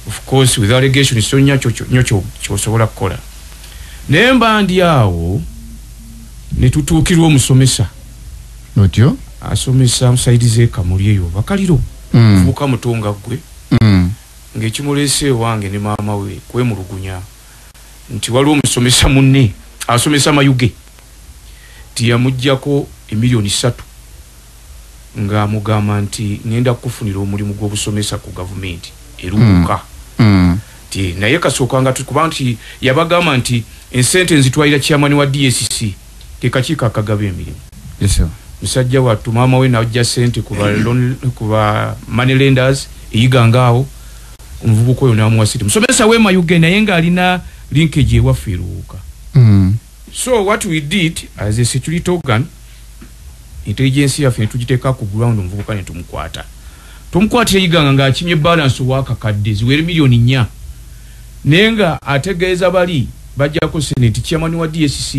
of course with allegation so nyocho chosobola kukola nemba ndi awo ne tutukirwa omusomesa notyo asomesa musaidize kamuli eyo bakaliro vuka mutonga gwe ngekimulese wange ne mama we kwemulugunya nti waliwo omusomesa munne asomesa mayuge tiyamujjako $1,300,000 nga mugamba nti ngenda kufunira omulimu gw'obusomesa ku government eruuka ti naye kasooka nga tukuba nti yabagamba nti ensente nzitwalira chairman wa DSC tekakiiko akagaba emirimu. Yes sir. Musajja wattu maama we najja sente kuba money lenders eyigangaawo omuvubuka oyo n'amuwasiti musomesa wema Uganda naye nga alina linkage ewaffe eruuka. So what we did as a security organ intelligence yaffe ne tugiteeka ku ground omuvubuka ne tumukwata eyiganga ng'akimye balance w'akakadde ziwere $4,000,000 nenga ategeeza bali bajjako senate chairman wa DSC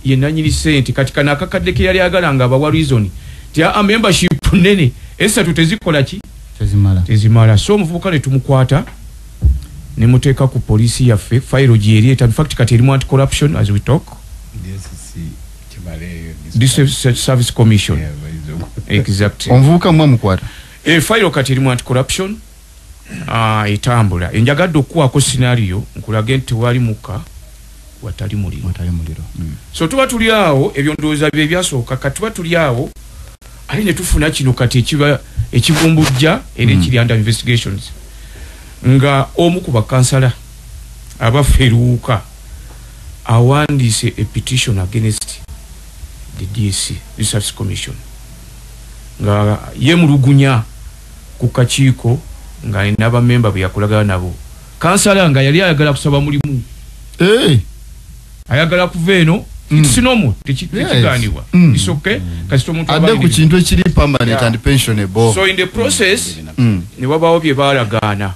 ye nanyiri sente kati kana akakadde ke yali agala nga abawa reason ti a membership nene esatu tezikola ki tezimala so omuvubuka ne tumukwata ne muteeka ku polisi yaffe file gyerieta in fact kati erimu anti corruption as we talk this service commission exactly omuvubuka mwa mukwata file kati erimu anti corruption etambula enjagadde okuwaako scenario nkulage nti wali muka watali muliro so tuba tuli awo ebyo ndowooza bye byasooka kati tuba tuli awo ali ne tufuna kino kati ekivumbujja era ekiri under investigations nga omu ku bakansala abaffe eruuka awandiise a petition against the DSC Research Commission nga yemulugunya ku kakiiko nga alina abamemba bwe yakolagana nabo kansala nga yali ayagala kusaba mulimu ayagala kuva eno sinomu tekiganibwa it's okay kasi omuntu adde ku kintu ekiri permanent and pensionable so in the process ne wabawo bye balagaana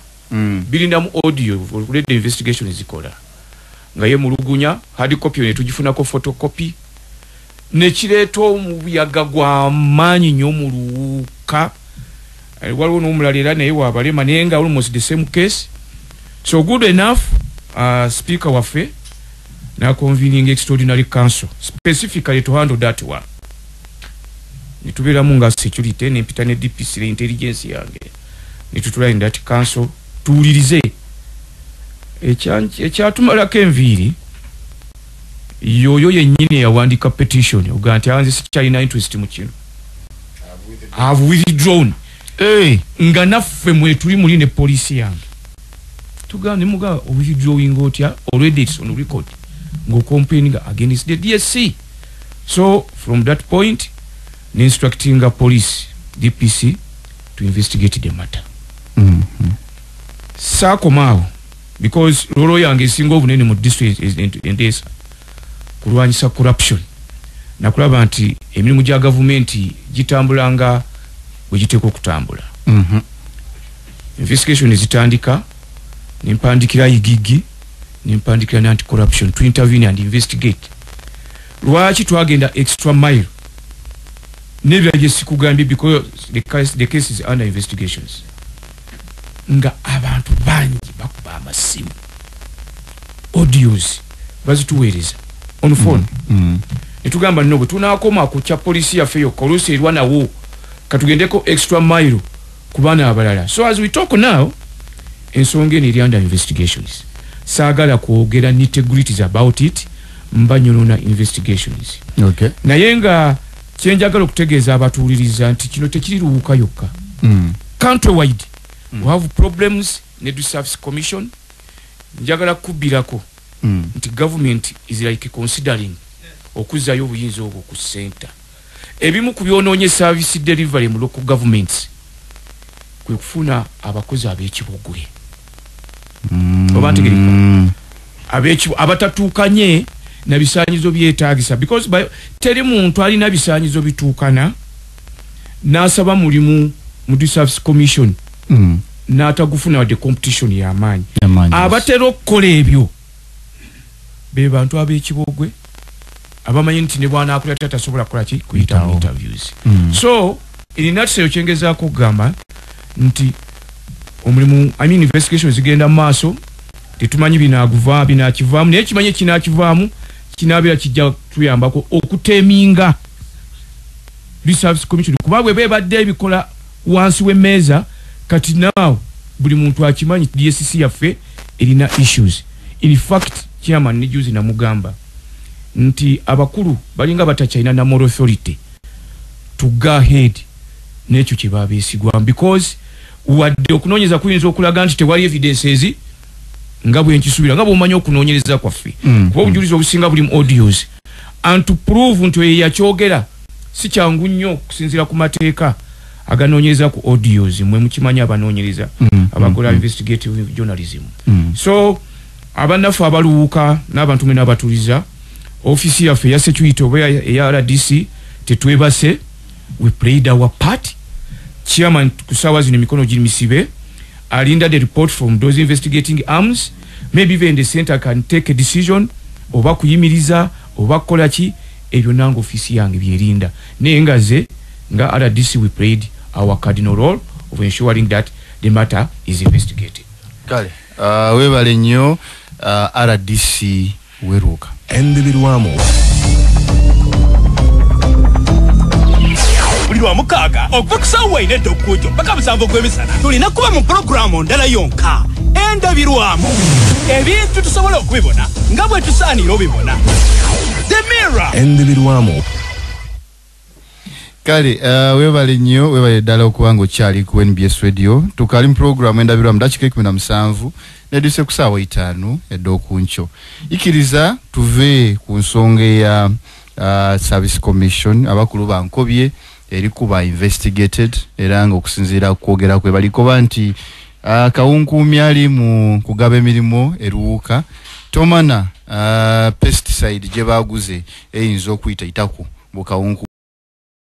bilinda mu audio already investigation zikola nga ye mulugunya hard copy ne tugifunako photocopy ne kireeto omuyaga gwa maanyi nnyo mu luuka waliwo n'omulala era naye wabalema naye nga almost the same case so good enough speaker waffe na convening extraordinary council specifically to handle that one nitubira munga security ne pita ne DPC le intelligence yange nitutula in that council tuulirize ekyatumala enviiri yoyo yennyini yawandika petition oganti anze sikyalina interest mu kino have withdrawn nga naffe mwe tuli muli ne polisi yange tugane muga withdrawing otya already it's on record ngo campaigning against the DSC so from that point instructing a police DPC to investigate the matter sakomao because rolo yange singo bunene mu district in this kulwanyisa corruption na kulaba nti emirimu gya government gitambulanga wegiteko kutambula investigation zitandika nimpandikira igigi nimpandikira na anti corruption to intervene and investigate lwaki twagenda extra mile nebyaje sikugambye because the case is under investigations nga abantu bangi bakuba amasimu audios bazituweereza on phone netugamba nno tunakoma ku kya polisi yaffe yo kolusi erwa nawo katugendeko extra mile kubana abalala so as we talk now ensonga eri under investigations saagala kwogera nitty-gritties about it mbanyolona investigations okay naye nga kyenjagala okutegeeza abatuuliriza nti kino tekiri luwuka yokka countrywide we have problems ne do service commission njagala kubbirako nti government is like considering okuzzayo obuyinza obwo ku center ebimu ku byonoonye service delivery mu local governments kwe kufuna abakozi ab'ekibogwe obantegereka abatatuukanye na bisaanyizo byetaagisa because teri muntu alina bisaanyizo bituukana n'asaba mulimu mu service commission n'atagufuna wadde competition y'amaanyi abatera okukola ebyo be bantu ab'ekibogwe abamanyi nti ne bwana akulya tatasobola kukola ki kuyita mu interviews so in that sense kyengezaako okugamba nti omulimu investigation zigenda maaso tetumanyi binakivaamu naye kimanye kinakivaamu kinabeera kijja tuyambako okuteminga reserve commission kuba bwe bebadde ebikola wansi w'emmeeza kati naawe buli muntu akimanyi DSC yaffe erina issues. In fact chairman ne juzi namugamba nti abakulu balinga batachaina na moral authority to go ahead n'ekyo kye babeesigwa because wadde okunoonyeza kuyinza okulaga nti tewali evidences nga bwe nkisuubira nga bw'omanyi okunoonyereza kwaffe kuba obujulizi obusinga buli mu audios and to prove nti oyo yakyogera si kyangu nnyo okusinziira ku mateeka aganoonyereza ku audios mwe mukimanyi abanoonyereza abakola investigative journalism. So abannaffe abaluwuka n'abantu mwe n'abatuliza ofisi yaffe ya security oba eya RDC tetwebase, we played our part. Chairman kusaawa zino mikono giri misibe alinda the report from those investigating arms, maybe even the center can take a decision oba kuyimiriza oba kukola ki ebyo nange ofisi yange byerinda naye ngaze nga RDC we played our cardinal role of ensuring that the matter is investigated. Kale webale nnyo RDC weruka endibirwamu bulirwa mukaga okukusawa ine dokujo paka musanvo kwebisana tulina kuba mu programu ndala yonka endabirwamu ebintu tusobola okubibona nga bwe tusaanira obibona The Mirror endibirwamu. Kale webale nnyo webale ddala okubanga okyali ku NBS Radio tukali mu programu endabirwamu dakika 17 neduse ku ssaawa 5 ed'okunkyo ikiriza tuve ku nsonga ya Service Commission abakulu bankobye eri kuba investigated era nga okusinziira kwogera kwe balikoba nti kawunkuumi ali mu kugaba emirimu eruwuka tomana pesticide gye baguze eyinza okuyita itaku mu kawunku